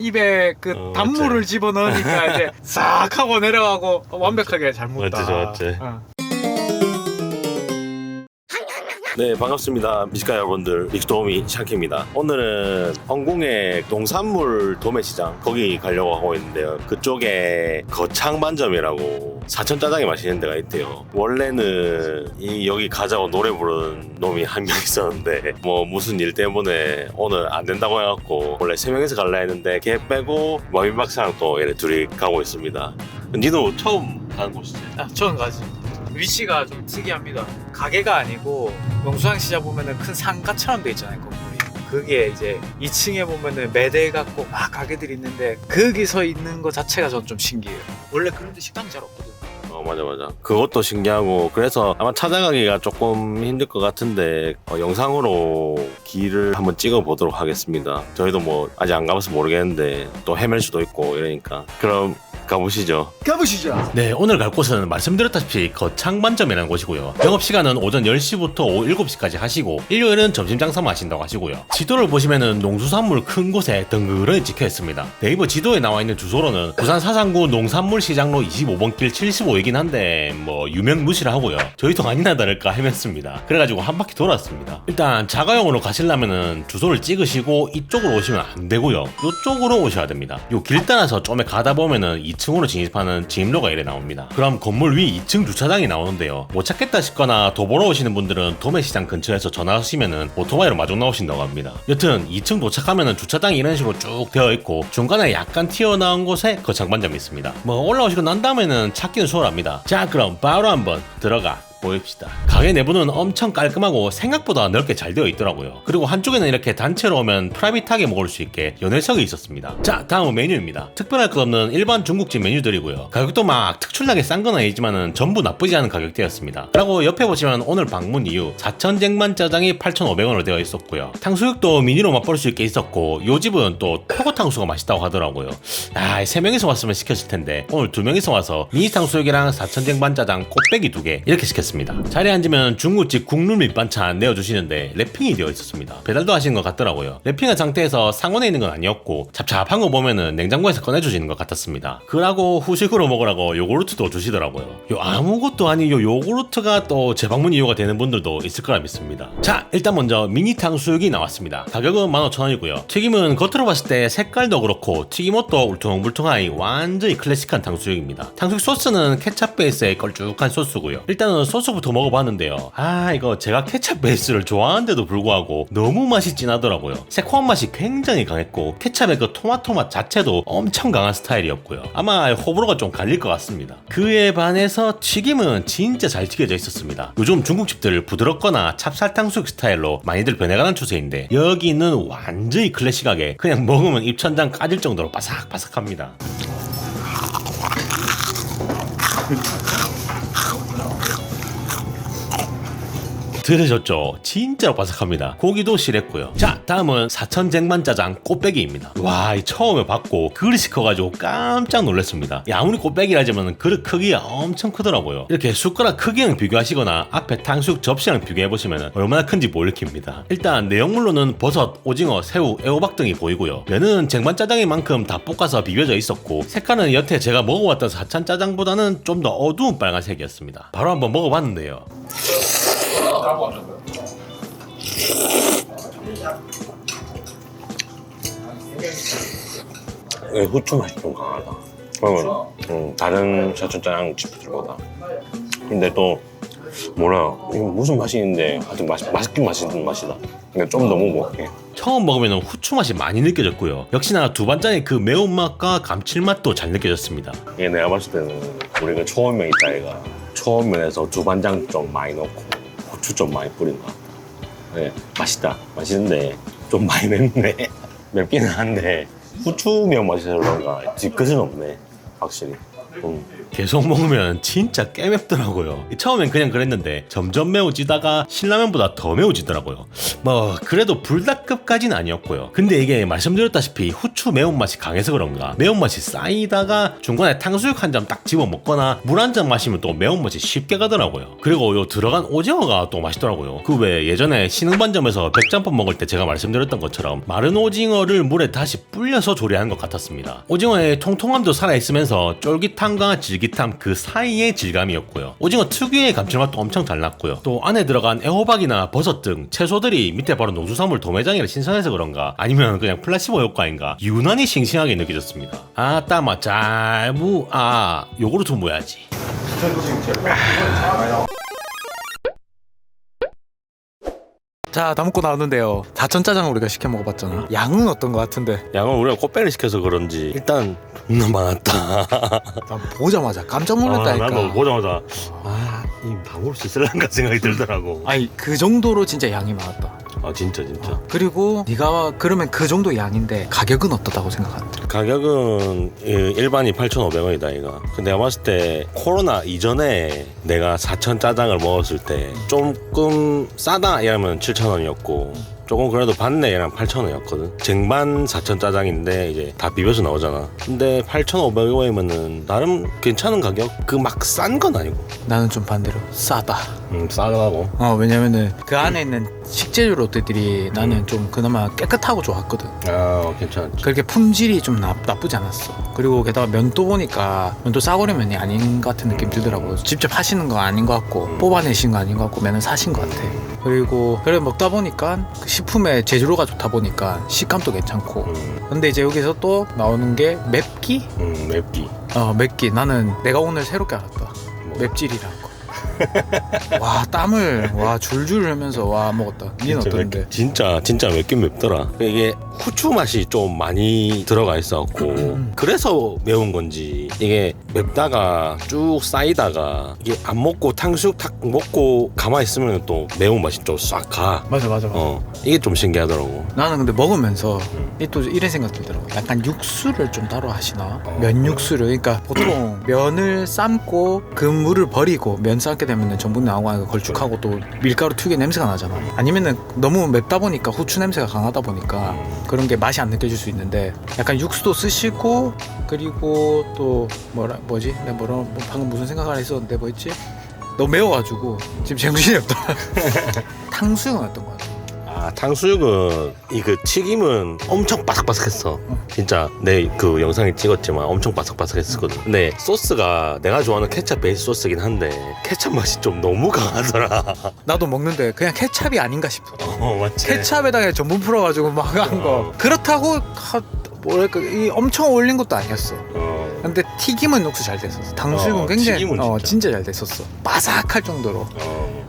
입에 그 단물을 집어넣으니까 이제 싹 하고 내려가고 완벽하게 잘 묻다. 맞지. 네, 반갑습니다. 미식가 여러분들, 믹스도우미 샹키입니다. 오늘은 황궁의 농산물 도매시장 거기 가려고 하고 있는데요. 그쪽에 거창반점이라고 사천짜장이 맛있는 데가 있대요. 원래는 여기 가자고 노래 부르는 놈이 한 명 있었는데 뭐 무슨 일 때문에 오늘 안 된다고 해갖고 원래 3명이서 갈라 했는데 걔 빼고 마빈박사랑 또 얘네 둘이 가고 있습니다. 니도 처음 가는 곳이지? 처음 가지. 위치가 좀 특이합니다. 가게가 아니고 용수항시장 보면은 큰 상가처럼 돼 있잖아요, 건물이. 그게 이제 2층에 보면은 매대 같고 막 가게들이 있는데 거기서 있는 거 자체가 전 좀 신기해요. 원래 그런데 식당이 잘 없거든. 맞아. 그것도 신기하고 그래서 아마 찾아가기가 조금 힘들 것 같은데 영상으로 길을 한번 찍어 보도록 하겠습니다. 저희도 뭐 아직 안 가봐서 모르겠는데 또 헤맬 수도 있고 이러니까 그럼 가보시죠. 네, 오늘 갈 곳은 말씀드렸다시피 거창반점이라는 곳이고요. 영업시간은 오전 10시부터 오후 7시까지 하시고 일요일은 점심 장사만 하신다고 하시고요. 지도를 보시면은 농수산물 큰 곳에 덩그러니 찍혀 있습니다. 네이버 지도에 나와 있는 주소로는 부산 사상구 농산물시장로 25번 길 75이긴 한데 뭐 유명무시라 하고요. 저희도 아니나 다를까 헤맸습니다. 그래가지고 한 바퀴 돌았습니다. 일단 자가용으로 가시려면은 주소를 찍으시고 이쪽으로 오시면 안 되고요. 이쪽으로 오셔야 됩니다. 요 길 따라서 좀에 가다 보면은 2층으로 진입하는 진입로가 이래 나옵니다. 그럼 건물 위 2층 주차장이 나오는데요. 못 찾겠다 싶거나 도보로 오시는 분들은 도매시장 근처에서 전화하시면은 오토바이로 마중 나오신다고 합니다. 여튼 2층 도착하면은 주차장이 이런 식으로 쭉 되어 있고 중간에 약간 튀어나온 곳에 거창반점이 있습니다. 뭐 올라오시고 난 다음에는 찾기는 수월합니다. 자, 그럼 바로 한번 들어가 보입시다. 가게 내부는 엄청 깔끔하고 생각보다 넓게 잘 되어 있더라고요. 그리고 한쪽에는 이렇게 단체로 오면 프라이빗하게 먹을 수 있게 연회석이 있었습니다. 자, 다음은 메뉴입니다. 특별할 것 없는 일반 중국집 메뉴들이고요. 가격도 막 특출나게 싼 건 아니지만은 전부 나쁘지 않은 가격대였습니다. 그리고 옆에 보시면 오늘 방문 이유 사천쟁반짜장이 8,500원으로 되어 있었고요. 탕수육도 미니로 맛볼 수 있게 있었고 요 집은 또 표고탕수가 맛있다고 하더라고요. 3명이서 왔으면 시켰을 텐데 오늘 2명이서 와서 미니 탕수육이랑 사천쟁반짜장 꽃배기 2개 이렇게 시켰습니다. 자리에 앉으면 중국집 국물 밑반찬 내어주시는데 랩핑이 되어 있었습니다. 배달도 하신 것 같더라고요. 랩핑한 상태에서 상온에 있는 건 아니었고 찹찹한 거 보면은 냉장고에서 꺼내주시는 것 같았습니다. 그러고 후식으로 먹으라고 요구르트도 주시더라고요. 아무것도 아닌 요구르트가 또 재방문 이유가 되는 분들도 있을 거라 믿습니다. 자, 일단 먼저 미니 탕수육이 나왔습니다. 가격은 15,000원이고요. 튀김은 겉으로 봤을 때 색깔도 그렇고 튀김옷도 울퉁불퉁하니 완전히 클래식한 탕수육입니다. 탕수육 소스는 케찹 베이스의 걸쭉한 소스고요. 일단은 소스부터 먹어봤는데요. 이거 제가 케찹 베이스를 좋아하는데도 불구하고 너무 맛이 진하더라고요. 새콤한 맛이 굉장히 강했고 케찹의 그 토마토 맛 자체도 엄청 강한 스타일이었고요. 아마 호불호가 좀 갈릴 것 같습니다. 그에 반해서 튀김은 진짜 잘 튀겨져 있었습니다. 요즘 중국집들 부드럽거나 찹쌀탕수육 스타일로 많이들 변해가는 추세인데 여기는 완전히 클래식하게 그냥 먹으면 입천장 까질 정도로 바삭바삭합니다. 들으셨죠? 진짜 바삭합니다. 고기도 실했고요. 자, 다음은 사천쟁반짜장 꽃배기입니다. 와, 처음에 봤고 그릇이 커가지고 깜짝 놀랐습니다. 아무리 꽃배기라지만 그릇 크기가 엄청 크더라고요. 이렇게 숟가락 크기랑 비교하시거나 앞에 탕수육 접시랑 비교해보시면 얼마나 큰지 모르겠습니다. 일단 내용물로는 버섯, 오징어, 새우, 애호박 등이 보이고요. 면은 쟁반짜장인 만큼 다 볶아서 비벼져 있었고 색깔은 여태 제가 먹어왔던 사천짜장보다는 좀 더 어두운 빨간색이었습니다. 바로 한번 먹어봤는데요. 후추 맛이 좀 강하다. 그러면 다른 사천짜장 집들보다. 근데 또 몰라, 이거 무슨 맛이 있는데 하여튼 맛있긴 맛있는 맛이다. 근데 좀 너무 먹게. 처음 먹으면 후추 맛이 많이 느껴졌고요. 역시나 두반짜의 그 매운맛과 감칠맛도 잘 느껴졌습니다. 이게 내가 봤을 때는 우리가 초원면 있다 얘가 초원면에서 두반장 좀 많이 넣고 후추 좀 많이 뿌린다. 네, 맛있다. 맛있는데 좀 많이 맵네. 맵기는 한데 후추 매운맛이 그런가 뒤끝은 없네. 확실히. 계속 먹으면 진짜 꽤 맵더라고요. 처음엔 그냥 그랬는데 점점 매워지다가 신라면보다 더 매워지더라고요. 뭐 그래도 불닭급까지는 아니었고요. 근데 이게 말씀드렸다시피 후추 매운맛이 강해서 그런가 매운맛이 쌓이다가 중간에 탕수육 한 점 딱 집어 먹거나 물 한 잔 마시면 또 매운맛이 쉽게 가더라고요. 그리고 요 들어간 오징어가 또 맛있더라고요. 그 왜 예전에 신흥반점에서 백짬뽕 먹을 때 제가 말씀드렸던 것처럼 마른 오징어를 물에 다시 불려서 조리하는 것 같았습니다. 오징어의 통통함도 살아있으면서 쫄깃함과 질깃함 그 사이의 질감이었고요. 오징어 특유의 감칠맛도 엄청 잘 났고요. 또 안에 들어간 애호박이나 버섯 등 채소들이 밑에 바로 농수산물 도매장이라 신선해서 그런가 아니면 그냥 플라시보 효과인가 유난히 싱싱하게 느껴졌습니다. 아따 요거르트 뭐야지. 자, 다 먹고 나왔는데요. 사천짜장 우리가 시켜 먹어봤잖아. 양은 어떤 것 같은데? 양은 우리가 꽃배를 시켜서 그런지 일단 존나 많았다. 난 보자마자 깜짝 놀랐다니까. 나도 보자마자 다 먹을 수 있을란가 생각이 들더라고. 아니 그 정도로 진짜 양이 많았다. 아 진짜. 그리고 네가 그러면 그 정도 양인데 가격은 어떻다고 생각하는데? 가격은 일반이 8,500원이다 이거. 근데 내가 봤을 때 코로나 이전에 내가 4천 짜장을 먹었을 때 조금 싸다 이러면 7,000원이었고 조금 그래도 받네랑 8,000원이었거든. 쟁반 4천 짜장인데 이제 다 비벼서 나오잖아. 근데 8,500원이면은 나름 괜찮은 가격? 그 막 싼 건 아니고. 나는 좀 반대로 싸다. 싸다고. 왜냐면은 그 안에 있는 식재료들이 나는 좀 그나마 깨끗하고 좋았거든. 괜찮지. 그렇게 품질이 좀 나쁘지 않았어. 그리고 게다가 면도 보니까 면도 싸구려 면이 아닌 것 같은 느낌 들더라고. 직접 하시는 거 아닌 것 같고 뽑아내신 거 아닌 것 같고 면은 사신 것 같아. 그리고 그래 먹다 보니까 그 식품의 재료가 좋다 보니까 식감도 괜찮고. 근데 이제 여기서 또 나오는 게 맵기? 맵기. 나는 내가 오늘 새롭게 알았다. 맵찔이라는 거. 와 땀을 줄줄 흘면서 먹었다. 니는 어떤데? 진짜 맵긴 맵더라. 이게 후추 맛이 좀 많이 들어가 있었고 그래서 매운 건지 이게 맵다가 쭉 쌓이다가 이게 안 먹고 탕수육 탁 먹고 가만히 있으면 또 매운 맛이 좀 싹 가. 맞아. 이게 좀 신기하더라고. 나는 근데 먹으면서 또 이런 생각 들더라고. 약간 육수를 좀 따로 하시나? 면 육수를. 그러니까 보통 면을 삶고 그 물을 버리고 면 삶게 되면 전분 나오고 걸쭉하고 또 밀가루 특유의 냄새가 나잖아. 아니면은 너무 맵다 보니까 후추 냄새가 강하다 보니까 그런 게 맛이 안 느껴질 수 있는데 약간 육수도 쓰시고 그리고 또 내가 방금 무슨 생각을 했었는데 뭐였지? 너무 매워가지고 지금 정신이 없다. 탕수육은 어떤 거 같아? 탕수육은 그 튀김은 엄청 바삭바삭했어. 진짜 내 그 영상에 찍었지만 엄청 바삭바삭했었거든. 근데 소스가 내가 좋아하는 케찹 베이스 소스긴 한데 케찹 맛이 좀 너무 강하더라. 나도 먹는데 그냥 케찹이 아닌가 싶어. 맞지. 케찹에다가 전분 풀어가지고 막 한 거. 그렇다고 이 엄청 올린 것도 아니었어. 근데 튀김은 녹수 잘 됐었어. 탕수육은 굉장히 진짜 잘 됐었어. 바삭할 정도로.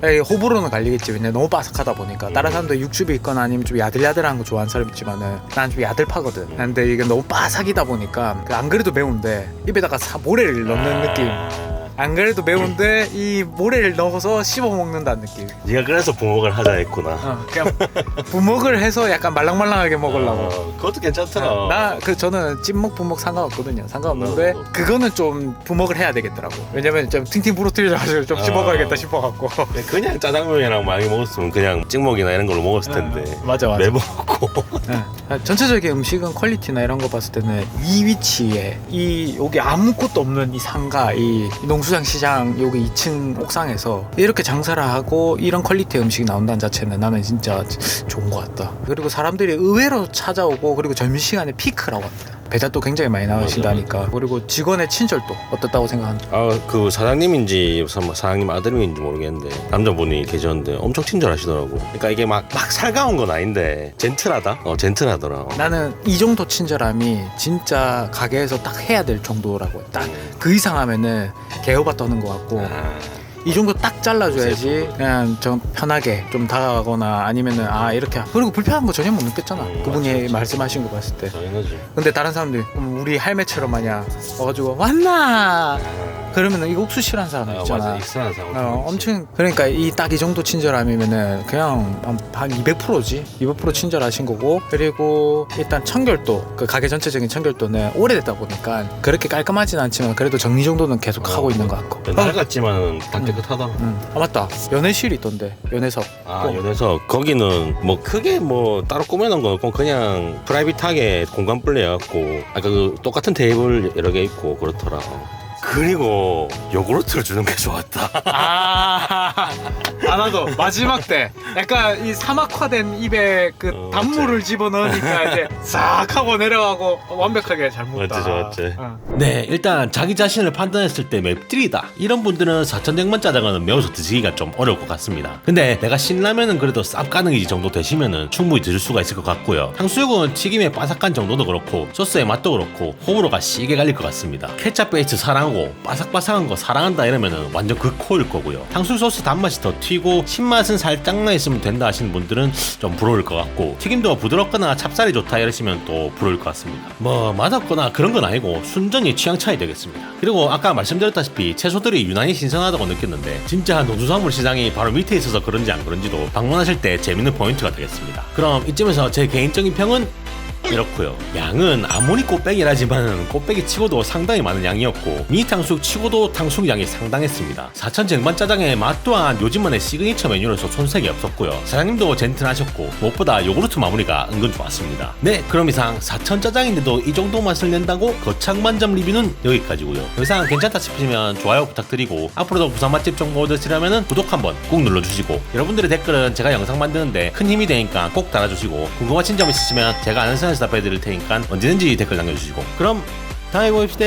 호불호는 갈리겠지. 왜냐면 너무 바삭하다 보니까 다른 사람도 육즙이 있거나 아니면 좀 야들야들한 거 좋아하는 사람 있지만은 난 좀 야들파거든. 근데 이게 너무 바삭이다 보니까 안 그래도 매운데 입에다가 모래를 넣는 느낌. 안 그래도 매운데 이 모래를 넣어서 씹어 먹는다는 느낌. 네가 그래서 부먹을 하자 했구나. 그냥 부먹을 해서 약간 말랑말랑하게 먹으려고. 그것도 괜찮더라. 저는 찐먹 부먹 상관없거든요. 상관없는데 그거는 좀 부먹을 해야 되겠더라고. 왜냐면 좀 팅팅 부러뜨려가지고 좀 씹어가야겠다 싶어갖고. 그냥 짜장면이랑 많이 먹었으면 그냥 찍먹이나 이런 걸로 먹었을 텐데. 맞아. 매먹고. 전체적인 음식은 퀄리티나 이런 거 봤을 때는 이 위치에 여기 아무것도 없는 이 상가 이 농수장 시장 여기 2층 옥상에서 이렇게 장사를 하고 이런 퀄리티의 음식이 나온다는 자체는 나는 진짜 좋은 것 같다. 그리고 사람들이 의외로 찾아오고 그리고 점심시간에 피크라고 합니다. 배달도 굉장히 많이 나오신다니까. 그리고 직원의 친절도 어떻다고 생각하는지. 그 사장님인지 사장님 아들인지 모르겠는데 남자분이 계셨는데 엄청 친절하시더라고. 그러니까 이게 막 살가운 건 아닌데 젠틀하다? 젠틀하더라. 나는 이 정도 친절함이 진짜 가게에서 딱 해야 될 정도라고. 딱 그 이상 하면은 개오바 떠는 것 같고 이 정도 딱 잘라줘야지 그냥 좀 편하게 좀 다가가거나 아니면은 이렇게 그리고 불편한 거 전혀 못 느꼈잖아. 그분이 맞지. 말씀하신 거 봤을 때. 당연하지. 근데 다른 사람들이 우리 할매처럼 마냥 와가지고 왔나 그러면은 이거 옥수수라는 사람 있잖아. 맞아. 익숙한 사람. 엄청 그러니까 이 딱 이 정도 친절함이면은 그냥 한 200%지 200% 친절하신 거고 그리고 일단 청결도 그 가게 전체적인 청결도는 오래됐다 보니까 그렇게 깔끔하진 않지만 그래도 정리 정도는 계속 하고 있는 것 같고 날 같지만 다 깨끗하다. 맞다 연애실이 있던데 연애석 연에서 거기는 뭐 크게 뭐 따로 꾸며놓은 건 없고 그냥 프라이빗하게 공간 분리해갖고 그 똑같은 테이블 여러 개 있고 그렇더라. 그리고 요구르트를 주는 게 좋았다. 나도 마지막 때 약간 이 사막화된 입에 그 단물을 집어넣으니까 이제 싹 하고 내려가고 완벽하게 잘 먹었다. 맞지. 네, 일단 자기 자신을 판단했을 때 맵찔이다 이런 분들은 사천쟁반 짜장은 매워서 드시기가 좀 어려울 것 같습니다. 근데 내가 신라면은 그래도 쌉가능이지 정도 되시면은 충분히 드실 수가 있을 것 같고요. 탕수육은 튀김의 바삭한 정도도 그렇고 소스의 맛도 그렇고 호불호가 시게 갈릴 것 같습니다. 케찹 베이스 사랑하고 바삭바삭한 거 사랑한다 이러면은 완전 그 코일 거고요. 탕수육 소스 단맛이 더 튀고 신맛은 살짝 나 있으면 된다 하시는 분들은 좀 부러울 것 같고 튀김도 부드럽거나 찹쌀이 좋다 이러시면 또 부러울 것 같습니다. 뭐 맛없거나 그런 건 아니고 순전히 취향 차이 되겠습니다. 그리고 아까 말씀드렸다시피 채소들이 유난히 신선하다고 느꼈는데 진짜 농수산물 시장이 바로 밑에 있어서 그런지 안 그런지도 방문하실 때 재밌는 포인트가 되겠습니다. 그럼 이쯤에서 제 개인적인 평은 이렇고요. 양은 아무리 꽃배기라지만 꽃배기 치고도 상당히 많은 양이었고 미니 탕수육 치고도 탕수육 양이 상당했습니다. 사천 쟁반 짜장의 맛 또한 요즘만의 시그니처 메뉴로서 손색이 없었고요. 사장님도 젠틀하셨고 무엇보다 요구르트 마무리가 은근 좋았습니다. 네, 그럼 이상 사천 짜장인데도 이 정도 맛을 낸다고 거창 만점 리뷰는 여기까지고요. 더 이상 괜찮다 싶으시면 좋아요 부탁드리고 앞으로도 부산 맛집 정보 얻으시려면 구독 한번 꾹 눌러주시고 여러분들의 댓글은 제가 영상 만드는데 큰 힘이 되니까 꼭 달아주시고 궁금하신 점 있으시면 제가 아는 선에서 답해드릴 테니까 언제든지 댓글 남겨주시고 그럼 다음에 봅시다.